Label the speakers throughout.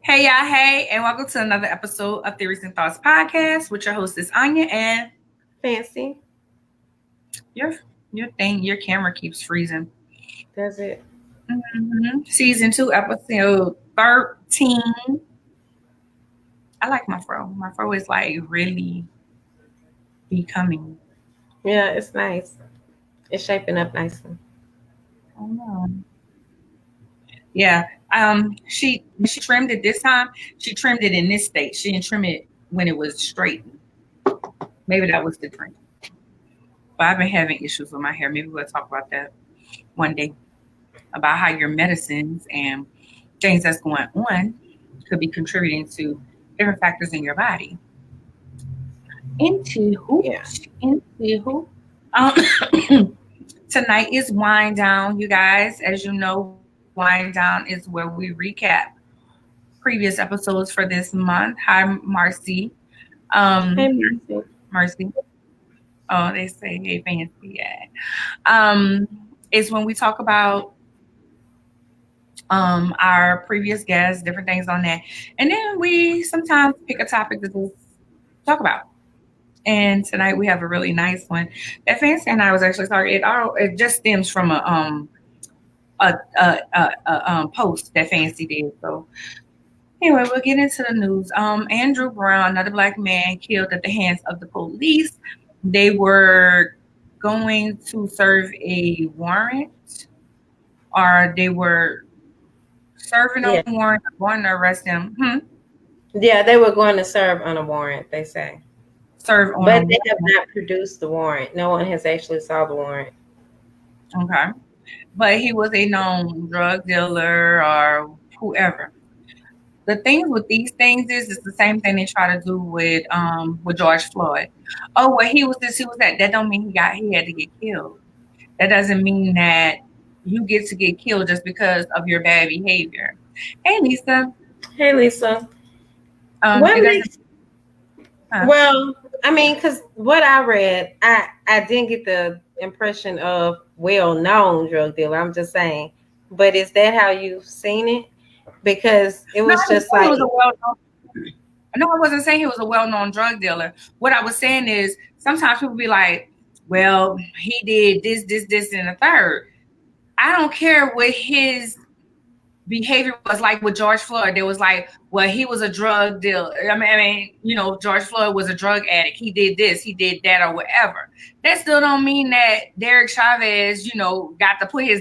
Speaker 1: Hey y'all, hey, and welcome to another episode of Theories and Thoughts podcast with your hostess Anya and
Speaker 2: Fancy.
Speaker 1: your your camera keeps freezing.
Speaker 2: Does it?
Speaker 1: Season 2, episode 13. I like my fro. My fro is like really becoming.
Speaker 2: Yeah, it's nice. It's shaping up nicely.
Speaker 1: I don't know. Yeah. She trimmed it this time. She trimmed it in this state. She didn't trim it when it was straightened. Maybe that was the dream. But I've been having issues with my hair. Maybe we'll talk about that one day. About how your medicines and things that's going on could be contributing to different factors in your body. Into who?
Speaker 2: Yeah.
Speaker 1: Into who? Tonight is Wind Down, you guys. As you know, Wind Down is where we recap previous episodes for this month. Hi, Marcy. Um,
Speaker 2: Hey, Mercy.
Speaker 1: Mercy. Oh, they say hey, fancy. Yeah. Um, it's when we talk about our previous guests, different things on that. And then we sometimes pick a topic to just talk about. And tonight we have a really nice one that Fancy and I was actually talking. It just stems from a post that Fancy did. So anyway, we'll get into the news. Andrew Brown, another black man, killed at the hands of the police. They were going to serve a warrant, or they were serving a
Speaker 2: Yeah.
Speaker 1: warrant, going to arrest him.
Speaker 2: Yeah, they were going to serve on a warrant, they say.
Speaker 1: Serve on a
Speaker 2: But they have
Speaker 1: warrant.
Speaker 2: not produced the warrant. No one has actually saw the warrant.
Speaker 1: Okay. But he was a known drug dealer or whoever. The thing with these things is it's the same thing they try to do with George Floyd. Oh, well, he was this, he was that. That don't mean he had to get killed. That doesn't mean that you get to get killed just because of your bad behavior. Hey, Lisa.
Speaker 2: Hey, Lisa.
Speaker 1: It doesn't.
Speaker 2: Well, I mean, because what I read, I didn't get the impression of well-known drug dealer. I'm just saying. But is that how you've seen it? Because it was just like,
Speaker 1: No, I wasn't saying he was a well-known drug dealer. What I was saying is sometimes people be like, well, he did this, and the third. I don't care what his behavior was like with George Floyd. There was like, well, he was a drug dealer. I mean, George Floyd was a drug addict. He did this, he did that, or whatever. That still don't mean that Derek Chavez, got to put his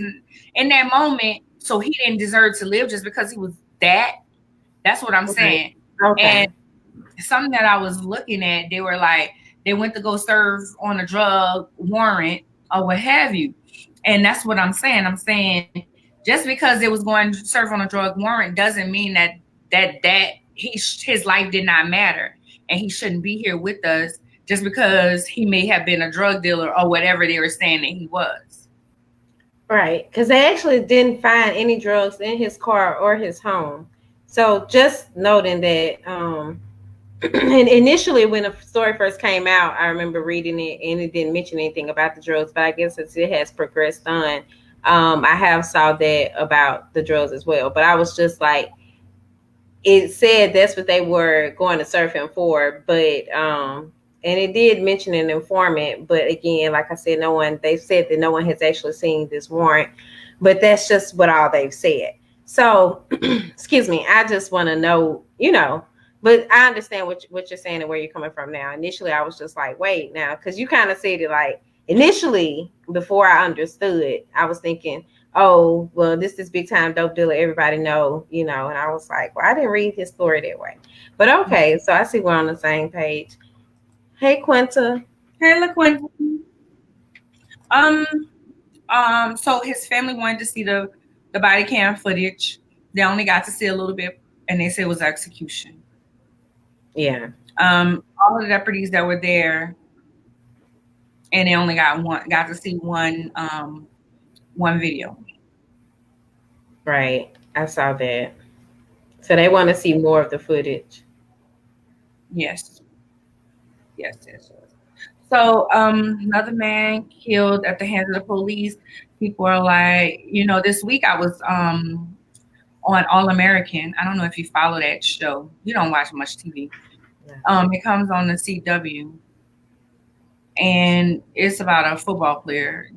Speaker 1: in that moment, so he didn't deserve to live just because he was that. That's what I'm saying.
Speaker 2: Okay.
Speaker 1: And something that I was looking at, they were like, they went to go serve on a drug warrant or what have you. And that's what I'm saying. I'm saying just because it was going to serve on a drug warrant doesn't mean that his life did not matter and he shouldn't be here with us just because he may have been a drug dealer or whatever they were saying that he was.
Speaker 2: Right, because they actually didn't find any drugs in his car or his home. So just noting that, and initially when the story first came out, I remember reading it and it didn't mention anything about the drugs, but I guess as it has progressed on, I have saw that about the drugs as well. But I was just like, it said that's what they were going to serve him for, but and it did mention an informant, but again, like I said, they said that no one has actually seen this warrant, but that's just what all they've said. So excuse me, I just want to know, but I understand what you're saying and where you're coming from now. Initially I was just like, wait now, because you kind of said it like initially before I understood, I was thinking, oh, well, this is big time dope dealer, everybody know, and I was like, well, I didn't read his story that way. But okay, so I see we're on the same page. Hey, Quinta.
Speaker 1: Hey, LaQuinta. So his family wanted to see the body cam footage. They only got to see a little bit, and they said it was execution.
Speaker 2: Yeah.
Speaker 1: All the deputies that were there, and they only got to see one video.
Speaker 2: Right. I saw that. So they want to see more of the footage.
Speaker 1: Yes. So another man killed at the hands of the police. People are like, this week I was on All American. I don't know if you follow that show. You don't watch much TV. It comes on the CW, and it's about a football player,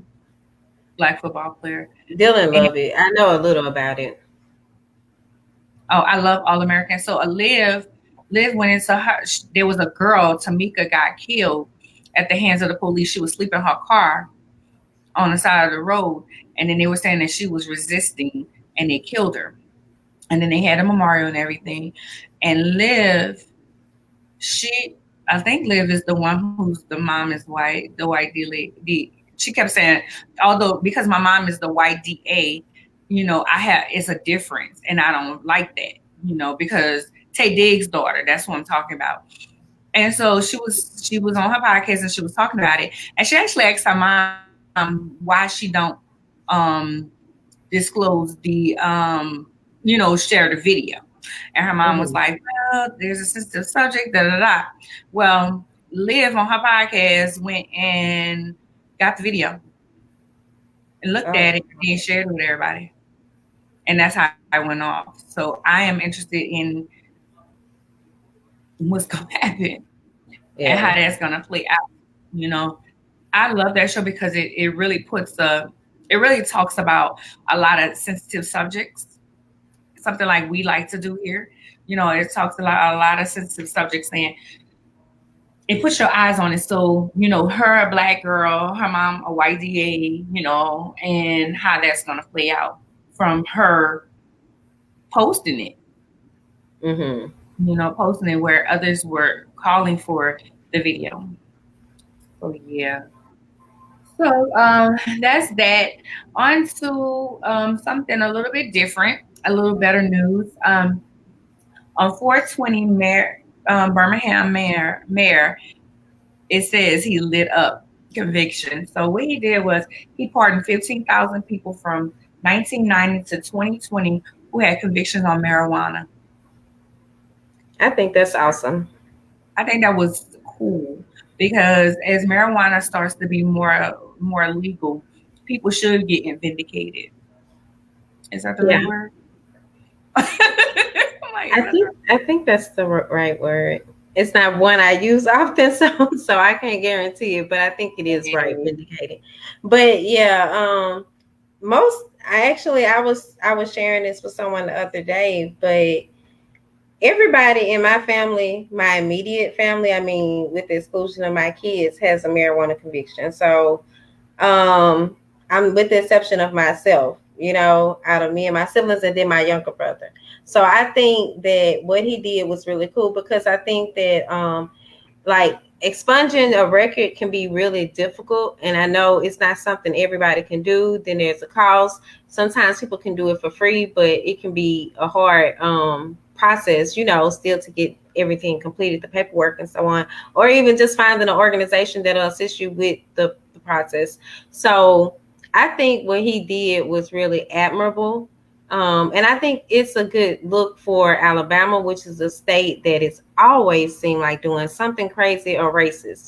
Speaker 1: black football player.
Speaker 2: Dylan
Speaker 1: And
Speaker 2: love it. I know a little about it.
Speaker 1: oh, I love All American. So Liv went into her. There was a girl, Tamika, got killed at the hands of the police. She was sleeping in her car on the side of the road, and then they were saying that she was resisting, and they killed her. And then they had a memorial and everything. And Liv, I think Liv is the one who's the mom is white, the white D. She kept saying, although because my mom is the white DA, it's a difference, and I don't like that, because Tay Diggs' daughter, that's what I'm talking about. And so she was on her podcast and she was talking about it, and she actually asked her mom why she don't disclose the share the video. And her mom was like, well, there's a sensitive subject, da da da. Well, Liv on her podcast went and got the video and looked at it and then shared it with everybody. And that's how I went off. So I am interested in what's going to happen and how that's going to play out. I love that show because it really it really talks about a lot of sensitive subjects, something like we like to do here. It talks a lot of sensitive subjects, and it puts your eyes on it. So, her a black girl, her mom a white DA, and how that's going to play out from her posting it. Posting it where others were calling for the video. So, yeah. So, that's that. On to something a little bit different, a little better news. On 420, Birmingham mayor, it says he lit up conviction. So what he did was he pardoned 15,000 people from 1990 to 2020 who had convictions on marijuana.
Speaker 2: I think that's awesome.
Speaker 1: I think that was cool because as marijuana starts to be more legal, people should get vindicated. Is that the right word?
Speaker 2: I think that's the right word. It's not one I use often, so I can't guarantee it, but I think it is right, vindicated. But yeah, I was sharing this with someone the other day, but everybody in my family, my immediate family, I mean, with the exclusion of my kids, has a marijuana conviction. So I'm with the exception of myself, out of me and my siblings, and then my younger brother. So I think that what he did was really cool because I think that like expunging a record can be really difficult. And I know it's not something everybody can do. Then there's a cost. Sometimes people can do it for free, but it can be a hard process, still to get everything completed, the paperwork and so on, or even just finding an organization that'll assist you with the process. So I think what he did was really admirable. And I think it's a good look for Alabama, which is a state that is always seemed like doing something crazy or racist,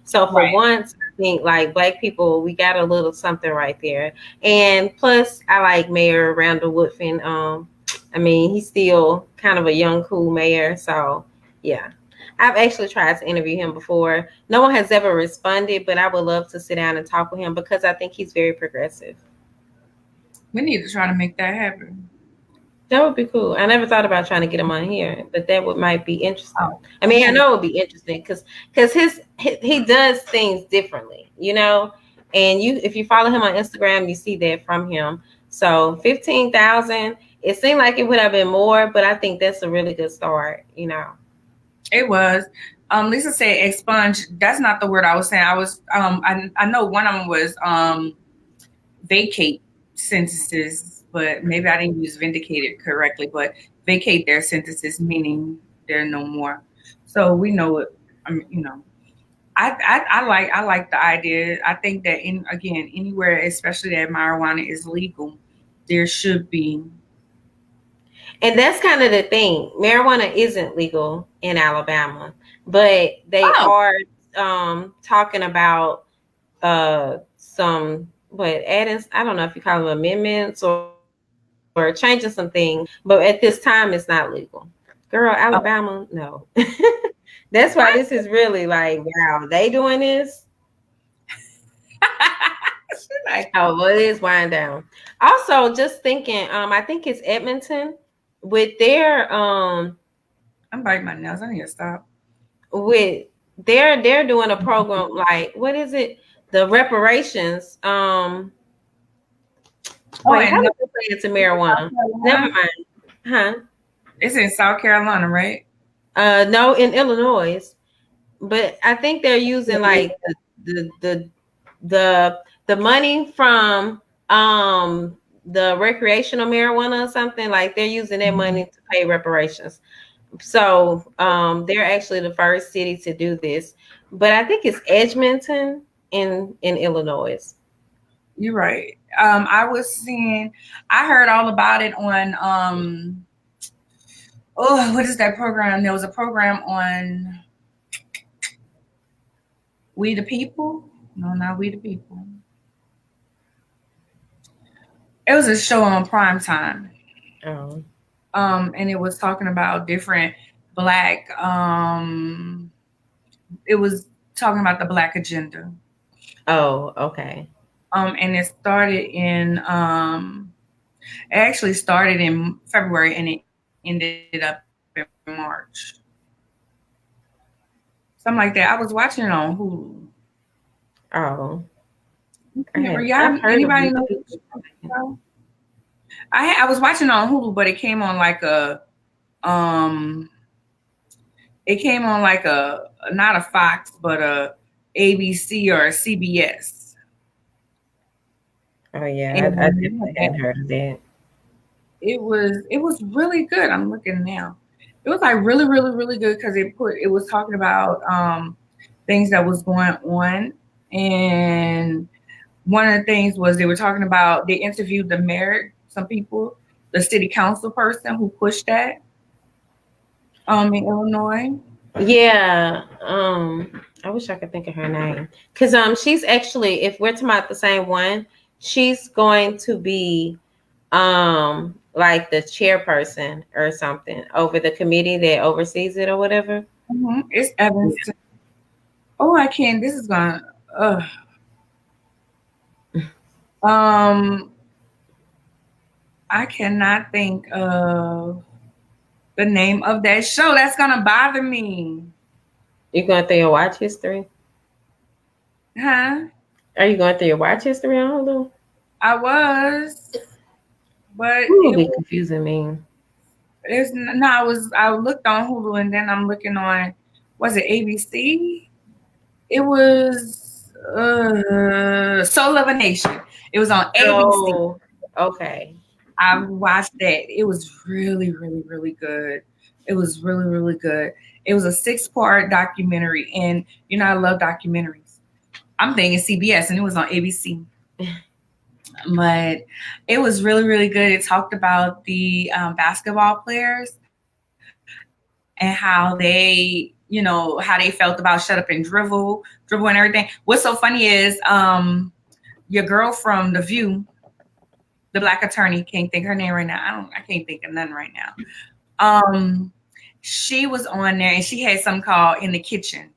Speaker 2: So for once, I think like Black people, we got a little something right there. And plus, I like Mayor Randall Woodfin. I mean, he's still kind of a young, cool mayor. So yeah, I've actually tried to interview him before. No one has ever responded, but I would love to sit down and talk with him because I think he's very progressive.
Speaker 1: We need to try to make that happen.
Speaker 2: That would be cool. I never thought about trying to get him on here, but that might be interesting. I mean, I know it would be interesting because he does things differently, And if you follow him on Instagram, you see that from him. So 15,000. It seemed like it would have been more, but I think that's a really good start.
Speaker 1: It was. Lisa said expunge. That's not the word I was saying. I was. I know one of them was vacate sentences, but maybe I didn't use vindicated correctly. But vacate their sentences, meaning they're no more. So we know it. I like the idea. I think that anywhere, especially that marijuana is legal, there should be.
Speaker 2: And that's kind of the thing. Marijuana isn't legal in Alabama, but they are talking about some adding. I don't know if you call them amendments or or changing some things, but at this time it's not legal. Girl, Alabama, no. That's why this is really like, wow, they doing this. Oh, well, it is wind down. Also, just thinking, I think it's Edmonton with their
Speaker 1: I'm biting my nails. I need to stop.
Speaker 2: With they're doing a program like, what is it? The reparations. Wait, how do you say it to marijuana? Never mind. Huh?
Speaker 1: It's in South Carolina, right?
Speaker 2: No, in Illinois. But I think they're using like the money from the recreational marijuana or something, like they're using that money to pay reparations. So they're actually the first city to do this. But I think it's Edmonton in Illinois.
Speaker 1: You're right. I heard all about it on what is that program? There was a program on We the People. No, not We the People. It was a show on prime time.
Speaker 2: Oh.
Speaker 1: And it was talking about different Black. It was talking about the Black agenda.
Speaker 2: Oh, okay.
Speaker 1: And it actually started in February and it ended up in March. Something like that. I was watching it on Hulu.
Speaker 2: Oh.
Speaker 1: Anybody know? I was watching on Hulu, but it came on like a not a Fox, but a ABC or a CBS.
Speaker 2: Oh yeah, I definitely hadn't heard of that.
Speaker 1: It was really good. I'm looking now. It was like really, really, really good because it was talking about things that was going on, and one of the things was they interviewed the mayor, some people, the city council person who pushed that in Illinois.
Speaker 2: Yeah. I wish I could think of her name. Because she's actually, if we're talking about the same one, she's going to be like the chairperson or something over the committee that oversees it or whatever.
Speaker 1: Mm-hmm. It's Evans. Yeah. Oh, I can't. This is gonna. I cannot think of the name of that show. That's gonna bother me.
Speaker 2: You going through your watch history?
Speaker 1: Huh?
Speaker 2: Are you going through your watch history on Hulu?
Speaker 1: I was, but
Speaker 2: it would be confusing me.
Speaker 1: I looked on Hulu and then I'm looking on, was it ABC? It was Soul of a Nation. It was on ABC.
Speaker 2: Oh, okay.
Speaker 1: I watched that. It was really, really, really good. It was really, really good. It was a 6-part documentary, and I love documentaries. I'm thinking CBS, and it was on ABC. But it was really, really good. It talked about the basketball players and how they, how they felt about shut up and dribble and everything. What's so funny is your girl from The View, the Black attorney, can't think her name right now. I can't think of none right now. She was on there and she had something called In the Kitchen.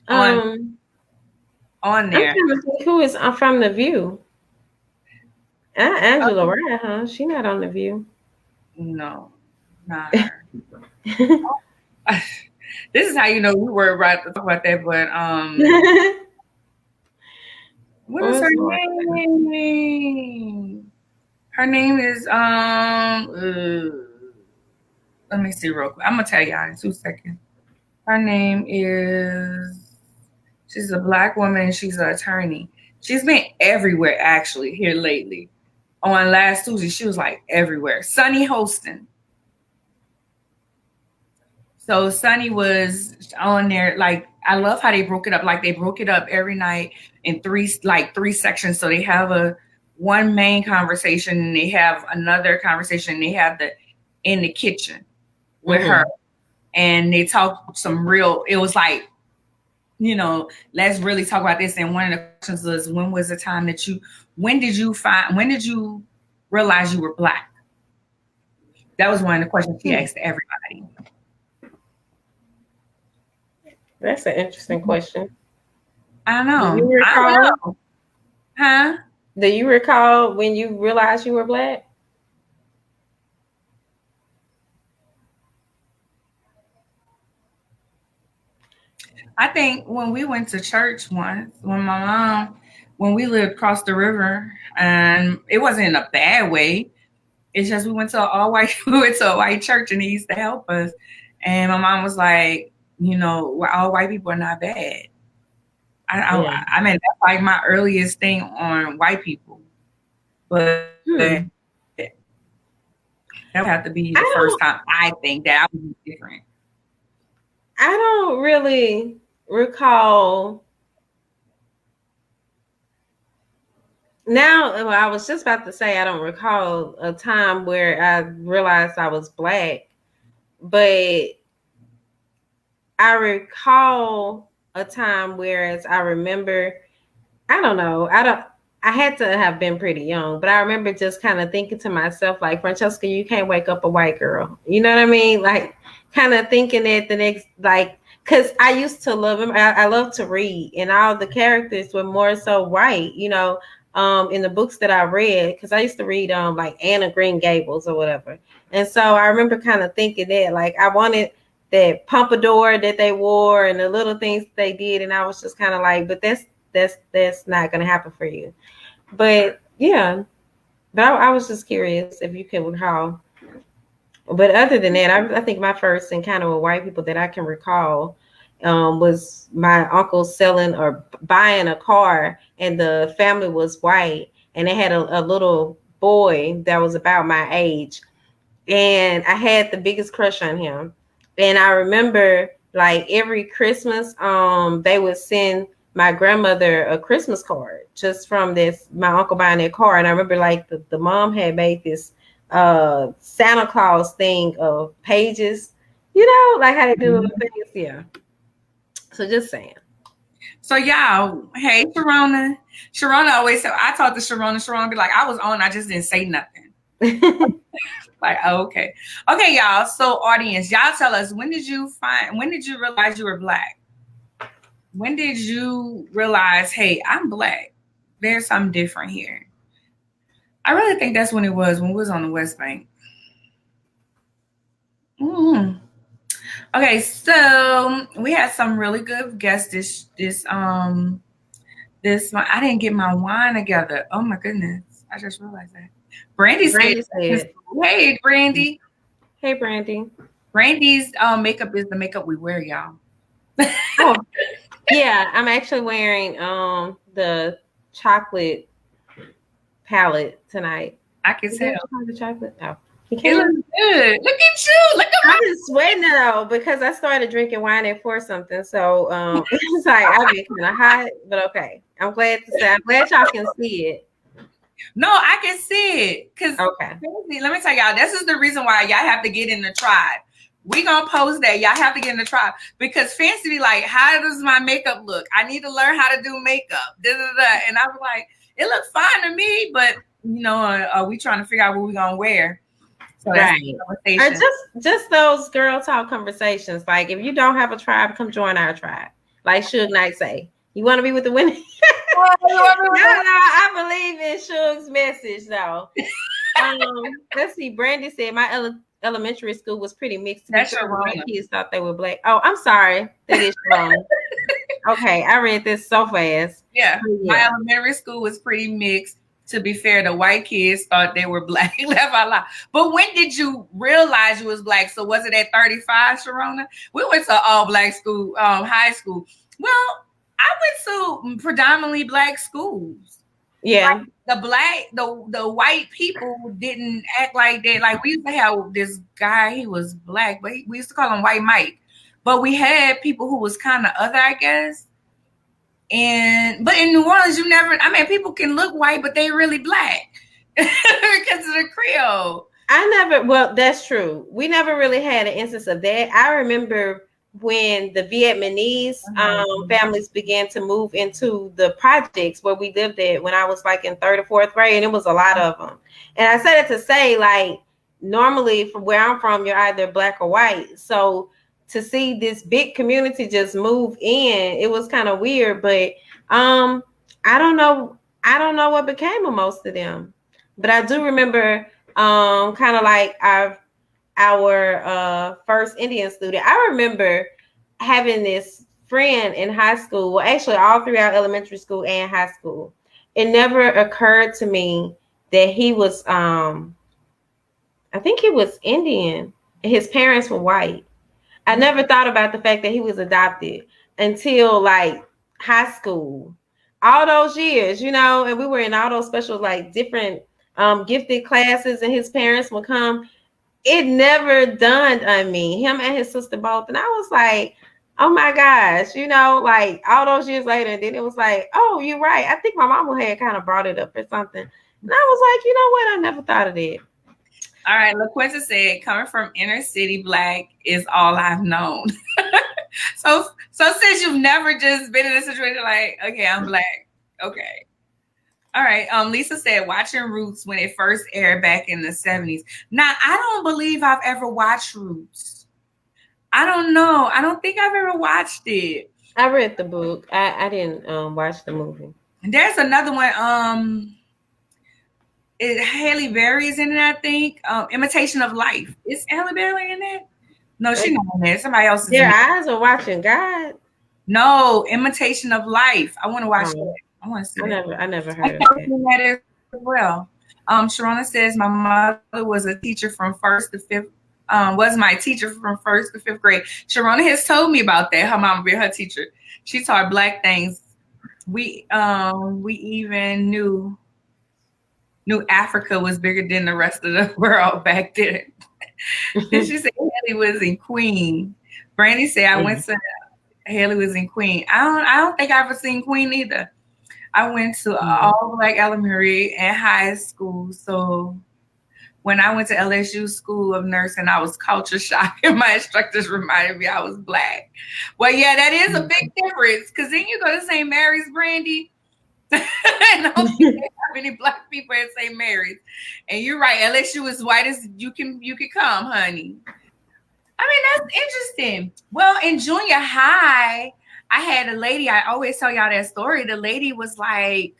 Speaker 1: On there.
Speaker 2: I'm trying to think who is from The View. Angela Harper, huh? She not on The View.
Speaker 1: No, not her. This is how we were about to talk about that, but what is her name? Her name is let me see real quick. I'm gonna tell y'all in 2 seconds. Her name is, she's a Black woman. She's an attorney. She's been everywhere actually here lately. On last Tuesday, she was like everywhere. Sunny Hostin. So Sunny was on there. Like, I love how they broke it up. Like, they broke it up every night in three sections. So they have one main conversation, and they have another conversation, and they have in the kitchen with her. And they talk it was like, let's really talk about this. And one of the questions was, when was the time that when did you realize you were Black? That was one of the questions she asked everybody.
Speaker 2: That's an interesting question.
Speaker 1: I know.
Speaker 2: Do you recall?
Speaker 1: I don't know. Huh?
Speaker 2: Do you recall when you realized you were Black?
Speaker 1: I think when we went to church once, when we lived across the river, and it wasn't in a bad way. It's just we went to a white church, and he used to help us. And my mom was like, all white people are not bad. I mean, that's like my earliest thing on white people. But that would have to be the first time I think that I was different.
Speaker 2: I don't really recall. Now, I was just about to say I don't recall a time where I realized I was Black, but I recall a time whereas I remember, I don't know, I had to have been pretty young, but I remember just kind of thinking to myself, like, Francheska, you can't wake up a white girl. You know what I mean? Like, kind of thinking that the next, like, because I used to love him. I love to read, and all the characters were more so white, in the books that I read, because I used to read like Anne of Green Gables or whatever. And so I remember kind of thinking that, like, I wanted that pompadour that they wore and the little things they did, and I was just kind of like, but that's not going to happen for you. But yeah, but I was just curious if you can recall. But other than that, I think my first encounter with white people that I can recall was my uncle selling or buying a car, and the family was white, and they had a little boy that was about my age, and I had the biggest crush on him. And I remember, like, every Christmas, they would send my grandmother a Christmas card just from my uncle buying that car. And I remember, like, the mom had made this Santa Claus thing of pages, like how they do little things. Yeah. So just saying.
Speaker 1: So y'all, hey, Sharona. Sharona always said, I talked to Sharona. Sharona be like, I was on, I just didn't say nothing. Like, oh, okay. Okay, y'all. So audience, y'all tell us, when did you realize you were Black? When did you realize, hey, I'm Black? There's something different here. I really think that's when it was, when we was on the West Bank. Okay, so we had some really good guests this month. I didn't get my wine together. Oh my goodness. I just realized that. Brandy said, hey, Brandy.
Speaker 2: Hey, Brandy.
Speaker 1: Brandy's makeup is the makeup we wear, y'all.
Speaker 2: Oh, yeah, I'm actually wearing the chocolate palette tonight.
Speaker 1: I can tell.
Speaker 2: The chocolate. Oh,
Speaker 1: you can't. It looks good. Look at you. Look at
Speaker 2: I'm just sweating though, because I started drinking wine at 4 something. So it's like I've been kind of hot, but okay. I'm glad y'all can see it.
Speaker 1: No, I can see it. Cause
Speaker 2: okay.
Speaker 1: Let me tell y'all, this is the reason why y'all have to get in the tribe. We gonna post that. Y'all have to get in the tribe, because Fancy be like, how does my makeup look? I need to learn how to do makeup. And I was like, it looks fine to me, but we trying to figure out what we're gonna wear. So
Speaker 2: right. Or just those girl talk conversations. Like, if you don't have a tribe, come join our tribe. Like Suge Knight say, you want to be with the women? No, I believe in Suge's message though. Let's see. Brandy said my elementary school was pretty mixed.
Speaker 1: That's your
Speaker 2: kids thought they were Black. Oh, I'm sorry. That is wrong. Okay, I read this so fast.
Speaker 1: Yeah, my elementary school was pretty mixed. To be fair, the white kids thought they were Black. But when did you realize you was Black? So was it at 35, Sharona? We went to all Black school, high school. Well, I went to predominantly Black schools.
Speaker 2: Yeah.
Speaker 1: Like the white people didn't act like that. Like, we used to have this guy, he was Black, but we used to call him White Mike. But we had people who was kind of other, I guess. But in New Orleans, people can look white, but they really Black because of the Creole.
Speaker 2: Well, that's true. We never really had an instance of that. I remember when the Vietnamese families began to move into the projects where we lived at when I was like in third or fourth grade, and it was a lot of them. And I said it to say, like, normally from where I'm from, you're either black or white. So to see this big community just move in, it was kind of weird. But I don't know. I don't know what became of most of them. But I do remember kind of like our first Indian student. I remember having this friend in high school. Well, actually, all throughout elementary school and high school. It never occurred to me that he was, I think he was Indian. And his parents were white. I never thought about the fact that he was adopted until like high school. All those years, you know, and we were in all those special, like different gifted classes, and his parents would come. It never dawned on me, him and his sister both. And I was like, oh my gosh, you know, like all those years later. And then it was like, oh, you're right. I think my mama had kind of brought it up or something. And I was like, you know what? I never thought of it.
Speaker 1: All right, LaQuinta said, coming from inner city black is all I've known. so since you've never just been in a situation like, okay, I'm black. Okay. All right. Lisa said, watching Roots when it first aired back in the 70s. Now, I don't believe I've ever watched Roots. I don't know. I don't think I've ever watched it.
Speaker 2: I read the book. I didn't watch the movie.
Speaker 1: And there's another one. Halle Berry's in it, I think. Imitation of Life. Is Halle Berry in it? No, she's not in there. Somebody else is
Speaker 2: Their
Speaker 1: in
Speaker 2: eyes are watching God.
Speaker 1: No, Imitation of Life. I want to watch it. I want to see it.
Speaker 2: I never heard of that
Speaker 1: as well. Sharona says, my mother was a teacher from first to fifth. Was my teacher from first to fifth grade. Sharona has told me about that. Her mom being her teacher. She taught black things. We even knew Africa was bigger than the rest of the world back then. Then she said Haley was in Queen. Brandy said I went to Haley was in Queen. I don't think I ever seen Queen either. I went to all black elementary and high school. So when I went to LSU School of Nursing, I was culture shocked, and my instructors reminded me I was black. Well, yeah, that is a big difference, because then you go to St. Mary's, Brandy, and I don't think they have any black people at St. Mary's. And you're right, LSU is white as you can come, honey. I mean, that's interesting. Well, in junior high, I had a lady, I always tell y'all that story. The lady was like,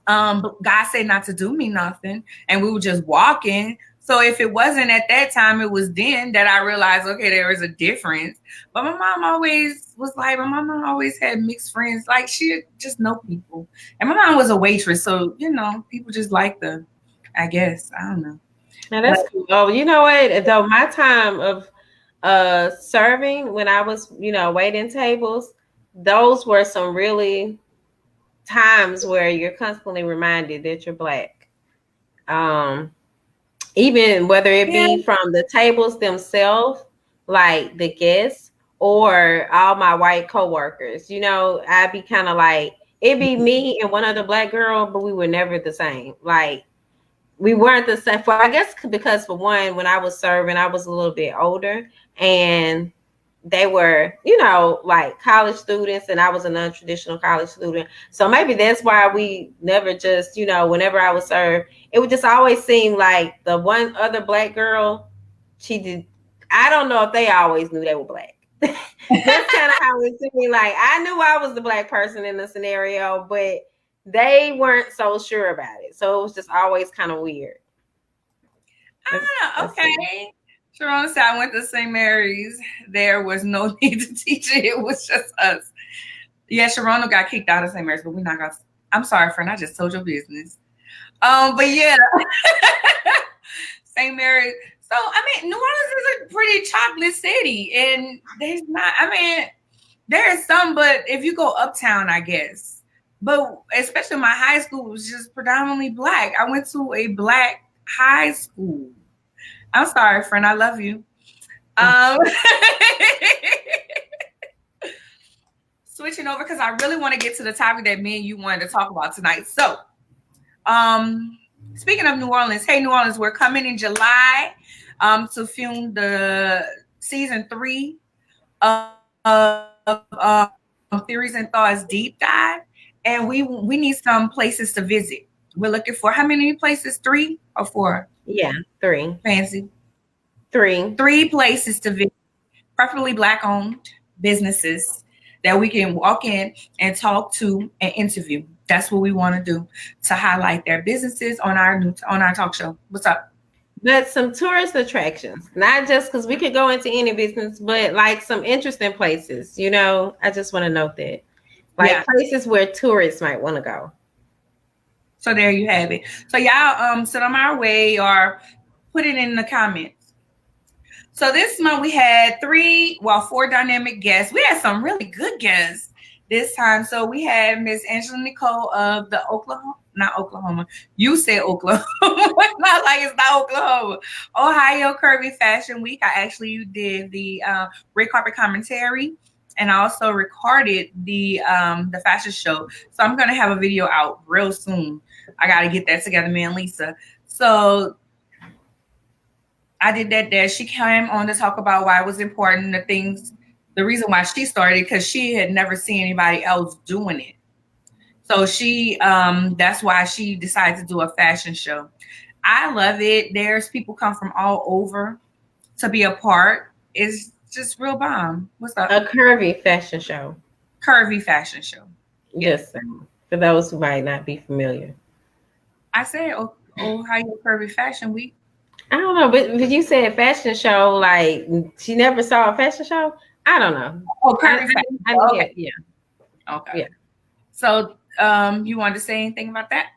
Speaker 1: God said not to do me nothing. And we were just walking. So if it wasn't at that time, it was then that I realized, okay, there was a difference. But my mom always was like, my mom always had mixed friends. Like, she just know people. And my mom was a waitress. So, you know, people just like I guess. I don't know.
Speaker 2: Now that's cool. Oh, you know what? Though my time of serving when I was, you know, waiting tables, those were some really times where you're constantly reminded that you're black. Even whether it be from the tables themselves, like the guests, or all my white coworkers. You know, I'd be kind of like, it'd be me and one other black girl, but we were never the same. Like, we weren't the same. For I guess because for one, when I was serving, I was a little bit older, and they were, you know, like college students, and I was a non-traditional college student. So maybe that's why we never just, you know, whenever I would serve, it would just always seem like the one other black girl, she did. I don't know if they always knew they were black. That's kind of how it seemed. Like, I knew I was the black person in the scenario, but they weren't so sure about it. So it was just always kind of weird.
Speaker 1: Okay. Sharona said, I went to St. Mary's. There was no need to teach it. It was just us. Yeah, Sharona got kicked out of St. Mary's, but we're not going to. I'm sorry, friend. I just told your business. But yeah, St. Mary's. So, I mean, New Orleans is a pretty chocolate city. And there's not, I mean, there's some, but if you go uptown, I guess. But especially my high school was just predominantly black. I went to a black high school. I'm sorry, friend. I love you. Switching over, because I really want to get to the topic that me and you wanted to talk about tonight. So, speaking of New Orleans, hey, New Orleans, we're coming in July to film the season 3 theories and thoughts deep dive, and we need some places to visit. We're looking for how many places? 3 or 4?
Speaker 2: Yeah, 3.
Speaker 1: Fancy.
Speaker 2: 3.
Speaker 1: 3 places to visit, preferably Black owned businesses that we can walk in and talk to and interview. That's what we want to do, to highlight their businesses on our talk show. What's up?
Speaker 2: But some tourist attractions, not just because we could go into any business, but like some interesting places. I just want to note that, like places where tourists might want to go.
Speaker 1: So there you have it. So y'all send them our way or put it in the comments. So this month we had 4 dynamic guests. We had some really good guests this time. So we had Miss Angela Nicole of the not Oklahoma. You said Oklahoma. It's not like it's not Oklahoma. Ohio Curvy Fashion Week. I actually did the red carpet commentary, and I also recorded the fashion show. So I'm gonna have a video out real soon. I gotta get that together, me and Lisa. So I did that there. She came on to talk about why it was important, the reason why she started, because she had never seen anybody else doing it. So she, that's why she decided to do a fashion show. I love it. There's people come from all over to be a part. It's just real bomb. What's up?
Speaker 2: A curvy fashion show.
Speaker 1: Curvy fashion show.
Speaker 2: Yes, for those who might not be familiar.
Speaker 1: I said Ohio Curvy Fashion Week.
Speaker 2: I don't know, but you said fashion show, like she never saw a fashion show? I don't know.
Speaker 1: Oh, curvy fashion. Okay.
Speaker 2: Yeah.
Speaker 1: Okay. Yeah. So, you wanted to say anything about that?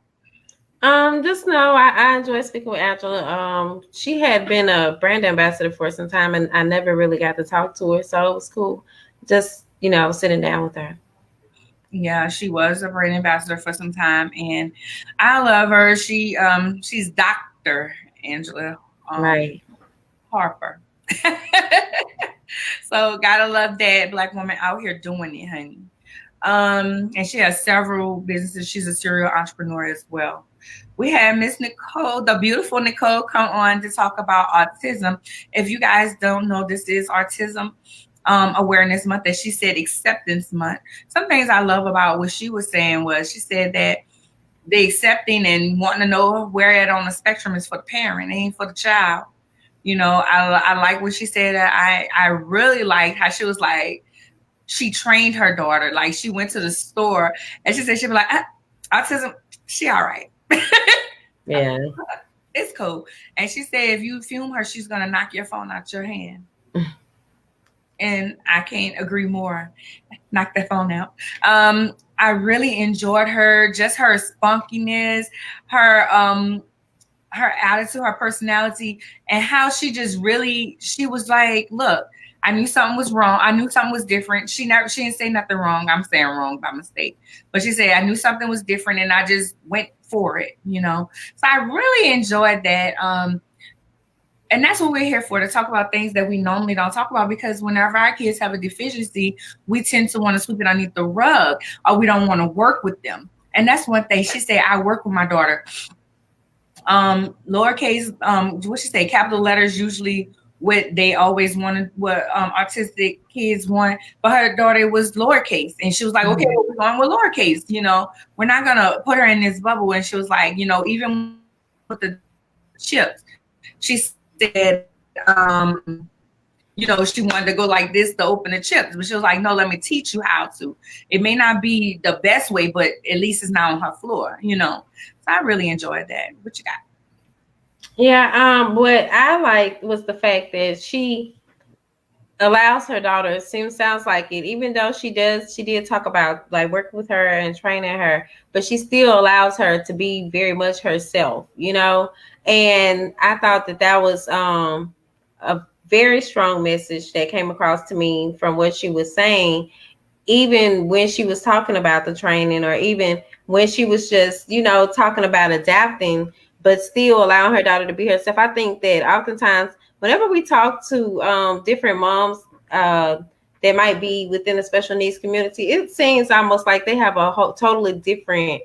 Speaker 2: Just know I enjoy speaking with Angela. She had been a brand ambassador for some time, and I never really got to talk to her, so it was cool. Just sitting down with her.
Speaker 1: Yeah, she was a brand ambassador for some time, and I love her. She's Dr. Angela Harper. So gotta love that Black woman out here doing it, honey. And she has several businesses. She's a serial entrepreneur as well. We had Miss Nicole, the beautiful Nicole, come on to talk about autism. If you guys don't know, this is Autism Awareness Month, that she said Acceptance Month. Some things I love about what she was saying was, she said that the accepting and wanting to know where it on the spectrum is for the parent, it ain't for the child. I like what she said. I really liked how she was like, she trained her daughter. Like, she went to the store and she said she'd be like, autism, she all right.
Speaker 2: Yeah.
Speaker 1: It's cool. And she said if you film her, she's gonna knock your phone out your hand. And I can't agree more. Knock that phone out. I really enjoyed her, just her spunkiness, her attitude, her personality, and how she was like, look, I knew something was wrong. I knew something was different. She didn't say nothing wrong. I'm saying wrong by mistake. But she said, I knew something was different and I just went for it, So I really enjoyed that. And that's what we're here for, to talk about things that we normally don't talk about, because whenever our kids have a deficiency, we tend to want to sweep it underneath the rug, or we don't want to work with them. And that's one thing. She said, I work with my daughter. Lowercase, what she say, capital letters usually what they always wanted, what autistic kids want, but her daughter was lowercase, and she was like, okay, well, we're going with lowercase, we're not gonna put her in this bubble. And she was like, even with the chips, she said, she wanted to go like this to open the chips, but she was like, no, let me teach you how to. It may not be the best way, but at least it's not on her floor, So I really enjoyed that. What you got?
Speaker 2: Yeah, what I liked was the fact that she allows her daughter, sounds like it, even though she did talk about like working with her and training her, but she still allows her to be very much herself, and I thought that was a very strong message that came across to me from what she was saying, even when she was talking about the training, or even when she was just, talking about adapting, but still allowing her daughter to be herself. I think that oftentimes whenever we talk to different moms that might be within the special needs community, it seems almost like they have a totally different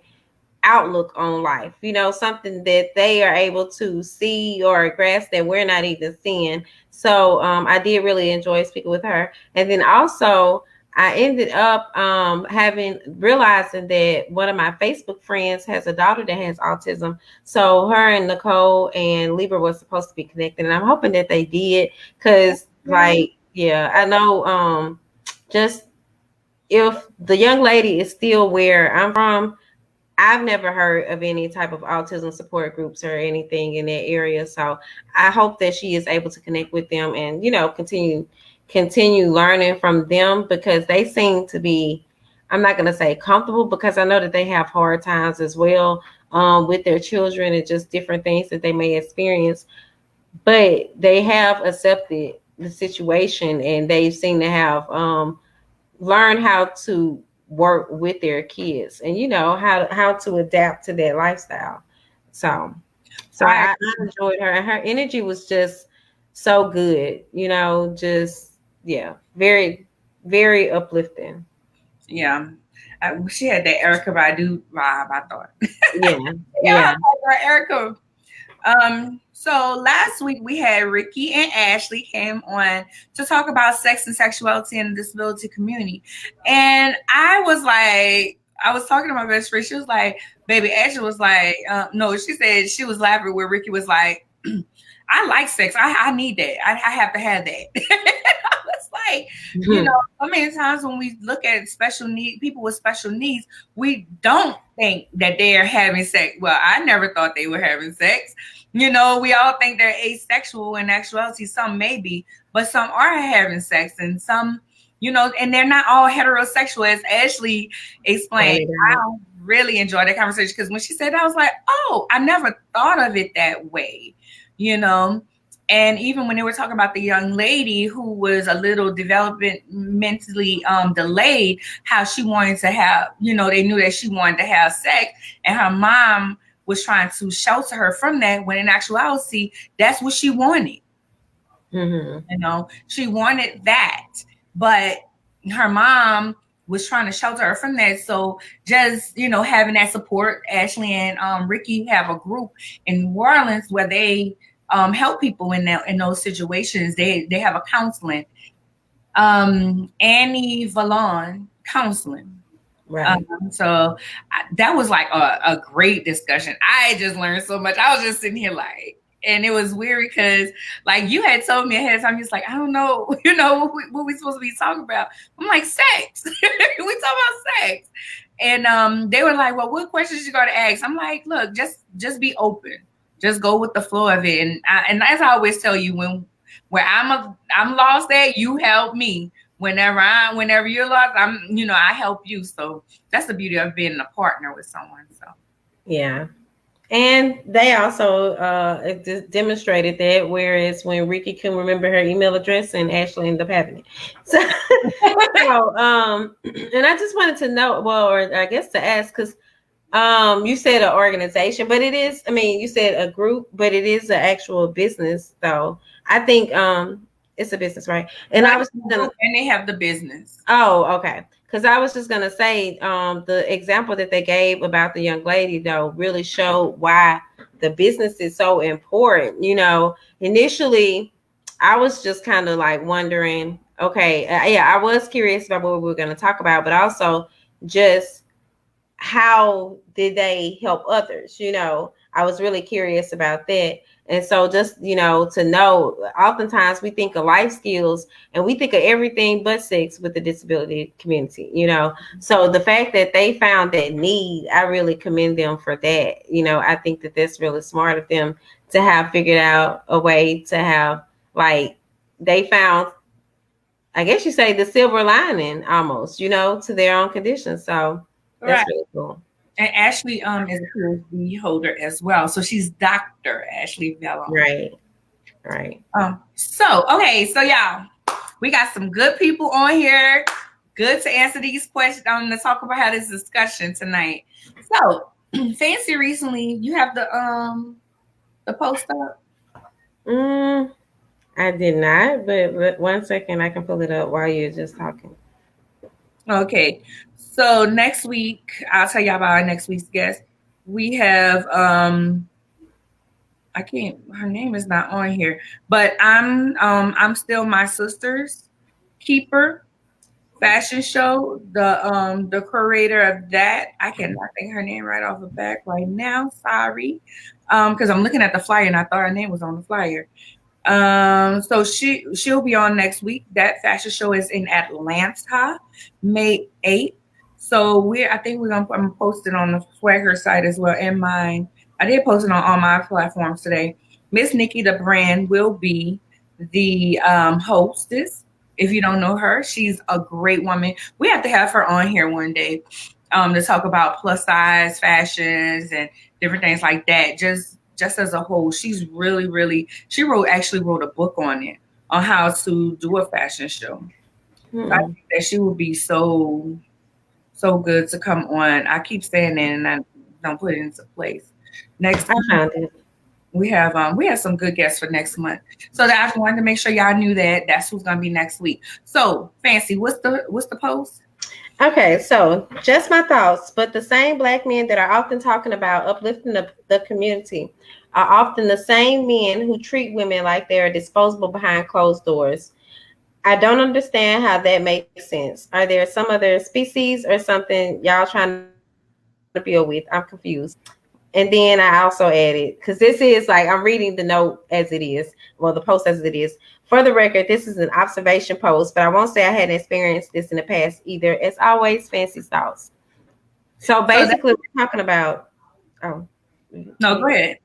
Speaker 2: outlook on life, something that they are able to see or grasp that we're not even seeing. So I did really enjoy speaking with her. And then also I ended up realizing that one of my Facebook friends has a daughter that has autism. So her and Nicole and Libra was supposed to be connected, and I'm hoping that they did, because I know just if the young lady is still where I'm from, I've never heard of any type of autism support groups or anything in that area. So I hope that she is able to connect with them and, continue learning from them, because they seem to be, I'm not going to say comfortable, because I know that they have hard times as well with their children and just different things that they may experience. But they have accepted the situation, and they seem to have learned how to work with their kids, and how to adapt to that lifestyle. So I enjoyed her, and her energy was just so good, very, very uplifting.
Speaker 1: Yeah. She had that Erica Badu vibe, I thought.
Speaker 2: Yeah.
Speaker 1: Erica. So last week we had Ricky and Ashley came on to talk about sex and sexuality in the disability community. And I was talking to my best friend. She was like, baby, Ashley was like, no, she said she was laughing where Ricky was like, I like sex. I need that. I have to have that. I was like, so many times when we look at people with special needs, we don't think that they are having sex. Well, I never thought they were having sex. We all think they're asexual. In actuality, some may be, but some are having sex, and some, and they're not all heterosexual, as Ashley explained. I really enjoyed that conversation, because when she said that, I was like, oh, I never thought of it that way, And even when they were talking about the young lady who was a little developmentally delayed, how she wanted to have, they knew that she wanted to have sex, and her mom was trying to shelter her from that, when in actuality, that's what she wanted. She wanted that, but her mom was trying to shelter her from that. So just, having that support, Ashley and Ricky have a group in New Orleans where they help people in those situations. They have a counseling, Annie Vallon counseling.
Speaker 2: Right.
Speaker 1: So that was like a great discussion. I just learned so much. I was just sitting here like, and it was weird because like you had told me ahead of time, you're like, I don't know, what we supposed to be talking about. I'm like, sex. We talk about sex. And they were like, well, what questions you got to ask? I'm like, look, just be open. Just go with the flow of it. And as I always tell you, where I'm lost at, you help me. Whenever you're lost, I help you. So that's the beauty of being a partner with someone. So
Speaker 2: yeah. And they also demonstrated that, whereas when Ricky couldn't remember her email address, and Ashley ended up having it. So, and I just wanted to know, or I guess to ask, because you said an organization, but it is, you said a group, but it is an actual business, though. I think it's a business, right? And
Speaker 1: and they have the business.
Speaker 2: Oh, okay. Because I was just gonna say, the example that they gave about the young lady, though, really showed why the business is so important. Initially, I was just kind of like wondering, okay, I was curious about what we were going to talk about, but also just how did they help others? I was really curious about that. And so just, to know, oftentimes we think of life skills and we think of everything but sex with the disability community, So the fact that they found that need, I really commend them for that. I think that that's really smart of them to have figured out a way to have, like, they found, I guess you say, the silver lining almost, to their own condition. So that's really cool.
Speaker 1: And Ashley is a PhD holder as well. So she's Dr. Ashley Vallon.
Speaker 2: Right.
Speaker 1: So y'all, we got some good people on here. Good to answer these questions. To talk about how this discussion tonight. So, Fancy, recently you have the post up?
Speaker 2: I did not, but 1 second, I can pull it up while you're just talking.
Speaker 1: Okay. So next week, I'll tell y'all about our next week's guest. We have I can't, her name is not on here, but I'm still my sister's keeper fashion show. The curator of that, I cannot think her name right off the back right now. Sorry. Because I'm looking at the flyer and I thought her name was on the flyer. So she'll be on next week. That fashion show is in Atlanta, May 8th. So I think I'm posting on the SwagHer site as well and mine. I did post it on all my platforms today. Miss Nikki the brand will be the hostess. If you don't know her, she's a great woman. We have to have her on here one day to talk about plus size fashions and different things like that. Just as a whole, she's really she actually wrote a book on it, on how to do a fashion show. So I think that she would be so good to come on. I keep saying that and I don't put it into place. Next month, we have some good guests for next month. So that I wanted to make sure y'all knew that that's who's gonna be next week. So Fancy, what's the post?
Speaker 2: Okay, so just my thoughts, but the same Black men that are often talking about uplifting the community are often the same men who treat women like they're disposable behind closed doors. I don't understand how that makes sense. Are there some other species or something y'all trying to build with? I'm confused. And then I also added, because this is like, I'm reading the note as it is, well, the post as it is. For the record, this is an observation post, but I won't say I hadn't experienced this in the past either. As always, fancy thoughts. So basically, we're talking about,
Speaker 1: no, go ahead.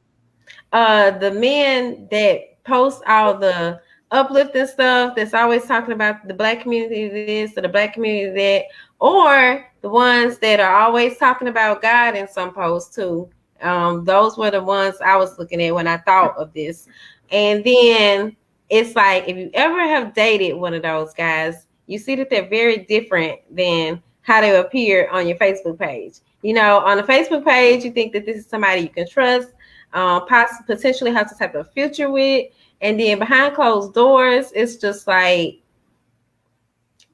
Speaker 2: The men that post all the uplifting stuff that's always talking about the Black community this or the Black community that, or the ones that are always talking about God in some posts too. Those were the ones I was looking at when I thought of this. And then it's like, if you ever have dated one of those guys, you see that they're very different than how they appear on your Facebook page. You know, on the Facebook page, you think that this is somebody you can trust, potentially have some type of future with. And then behind closed doors, it's just like,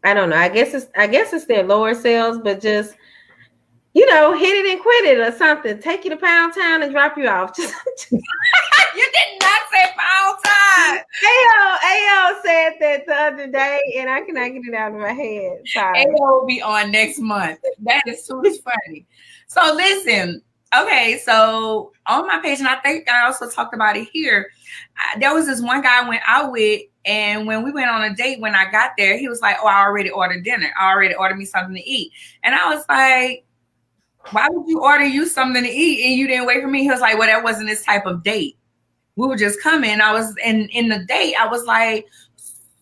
Speaker 2: I don't know. I guess it's their lower sales, but just, you know, hit it and quit it or something. Take you to Pound Town and drop you off.
Speaker 1: You did not say Pound Town.
Speaker 2: AO said that the other day, and I cannot get it out of my head. Sorry.
Speaker 1: AO will be on next month. That is too funny. So listen. Okay, so on my page, and I think I also talked about it here, there was this one guy I went out with, and when we went on a date, when I got there, he was like, oh, I already ordered dinner. I already ordered me something to eat. And I was like, why would you order you something to eat and you didn't wait for me? He was like, well, that wasn't this type of date. We were just coming. I was in the date. I was like,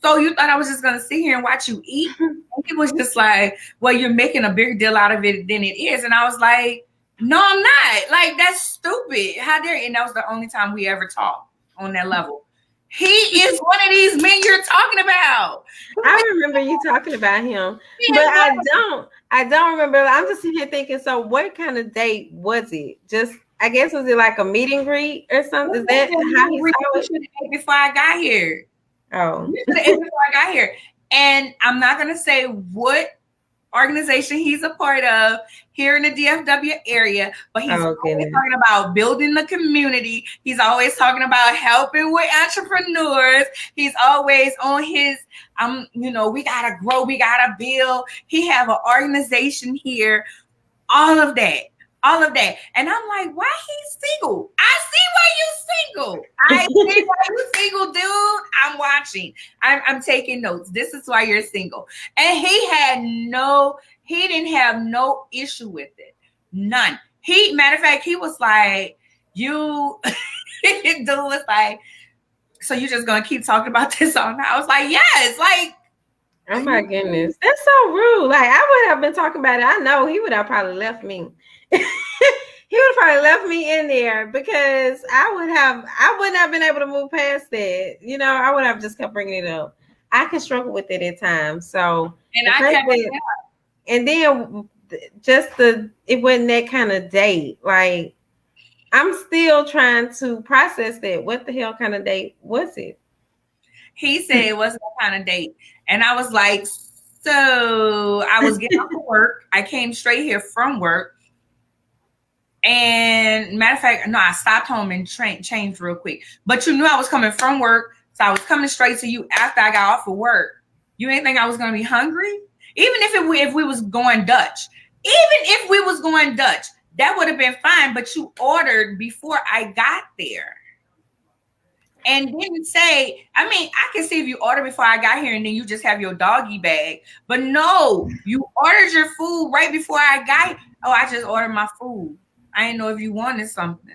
Speaker 1: so you thought I was just going to sit here and watch you eat? And he was just like, well, you're making a bigger deal out of it than it is. And I was like, no, I'm not. Like, that's stupid. How dare you? And that was the only time we ever talked on that level. He is one of these men you're talking about.
Speaker 2: I remember you talking about him, but I don't remember. I'm just sitting here thinking, so what kind of date was it? Just, I guess, was it like a meet and greet or something? Is that how he saw it?
Speaker 1: Before I got here.
Speaker 2: Oh.
Speaker 1: Before I got here. And I'm not going to say what organization he's a part of here in the DFW area, but he's always talking about building the community. He's always talking about helping with entrepreneurs. He's always on his, you know, we gotta grow, we gotta build. He have an organization here, all of that. And I'm like, why he's single? I see why you single. I see why you single, dude. I'm watching. I'm taking notes. This is why you're single. And he didn't have no issue with it. None. Matter of fact, he was like, dude was like, so you just gonna keep talking about this all night? I was like, yes, like,
Speaker 2: oh my goodness. That's so rude. Like, I would have been talking about it. I know he would have probably left me. He would have probably left me in there because I wouldn't have been able to move past that. You know, I would have just kept bringing it up. I can struggle with it at times. So, and then just it wasn't that kind of date. Like, I'm still trying to process that. What the hell kind of date was it?
Speaker 1: He said it wasn't that kind of date. And I was like, so I was getting off of work. I came straight here from work. And matter of fact, no, I stopped home and changed real quick. But you knew I was coming from work, so I was coming straight to you after I got off of work. You ain't think I was gonna be hungry? Even if we was going Dutch, that would have been fine. But you ordered before I got there, and didn't say. I mean, I can see if you ordered before I got here, and then you just have your doggy bag. But no, you ordered your food right before I got. Oh, I just ordered my food. I didn't know if you wanted something.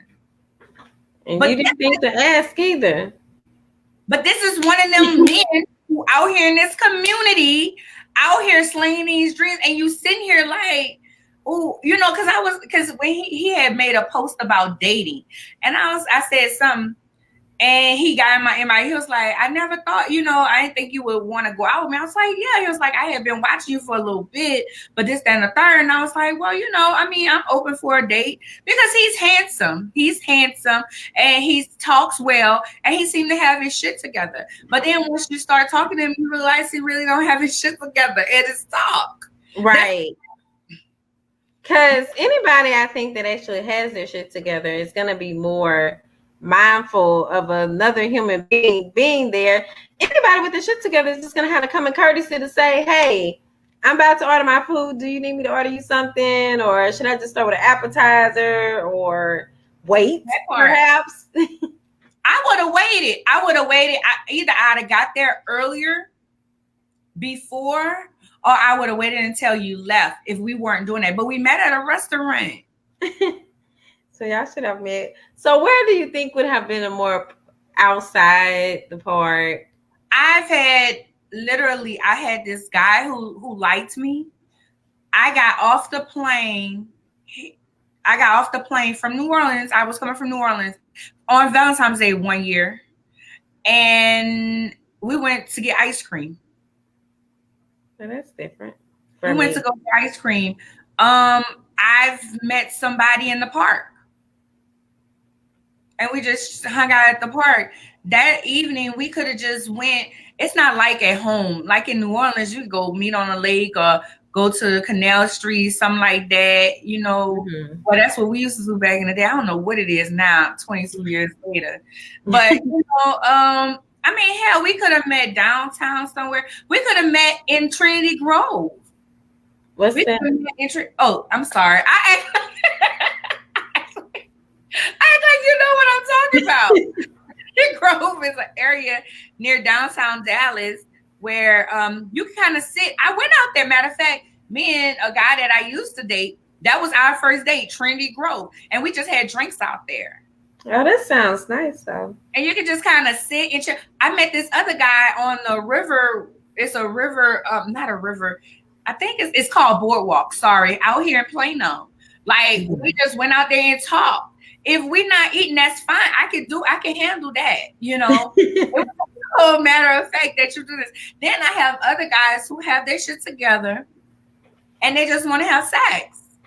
Speaker 2: And but you didn't think to ask either.
Speaker 1: But this is one of them men who out here in this community, out here slaying these dreams, and you sitting here like, oh, you know, because when he had made a post about dating, and I said something. And he got in my inbox. He was like, I never thought, you know, I didn't think you would want to go out with me. I was like, yeah. He was like, I had been watching you for a little bit, but this, that, and the third. And I was like, well, you know, I mean, I'm open for a date because he's handsome. He's handsome and he talks well and he seemed to have his shit together. But then once you start talking to him, you realize he really don't have his shit together in his talk.
Speaker 2: Right. Because anybody I think that actually has their shit together is going to be more mindful of another human being there. Anybody with the shit together is just gonna have to come in courtesy to say, hey, I'm about to order my food. Do you need me to order you something? Or should I just start with an appetizer or wait perhaps?
Speaker 1: I would have waited. Either I'd have got there earlier before, or I would have waited until you left if we weren't doing that. But we met at a restaurant.
Speaker 2: So y'all should have met. So where do you think would have been a more outside the park?
Speaker 1: I had this guy who liked me. I got off the plane from New Orleans. I was coming from New Orleans on Valentine's Day one year. And we went to get ice cream.
Speaker 2: Well, that's different.
Speaker 1: We went to go get ice cream. I've met somebody in the park. And we just hung out at the park. That evening, we could have just went. It's not like at home. Like in New Orleans, you could go meet on a lake or go to Canal Street, something like that. You know, Well, that's what we used to do back in the day. I don't know what it is now, 22 years later. But, you know, I mean, hell, we could have met downtown somewhere. We could have met in Trinity Grove.
Speaker 2: What's that?
Speaker 1: Oh, I'm sorry. I act like you know what I'm talking about. Grove is an area near downtown Dallas where you can kind of sit. I went out there. Matter of fact, me and a guy that I used to date, that was our first date, Trinity Grove. And we just had drinks out there.
Speaker 2: Oh, that sounds nice, though.
Speaker 1: And you can just kind of sit and chill. I met this other guy on the river. It's a river, not a river. I think it's called Boardwalk. Sorry, out here in Plano. Like, we just went out there and talked. If we're not eating, that's fine. I can handle that, you know. It was a whole matter of fact that you do this. Then I have other guys who have their shit together and they just want to have sex.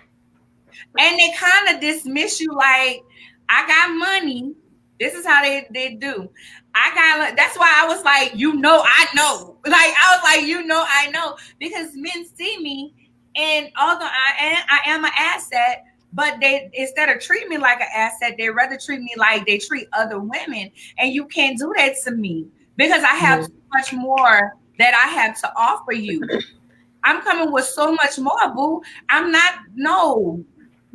Speaker 1: And they kind of dismiss you like, I got money. This is how they do. That's why I was like, you know, I know. Like, I was like, you know, I know. Because men see me, and although I am an asset, but they, instead of treating me like an asset, they rather treat me like they treat other women. And you can't do that to me because I have so much more that I have to offer you. I'm coming with so much more, boo.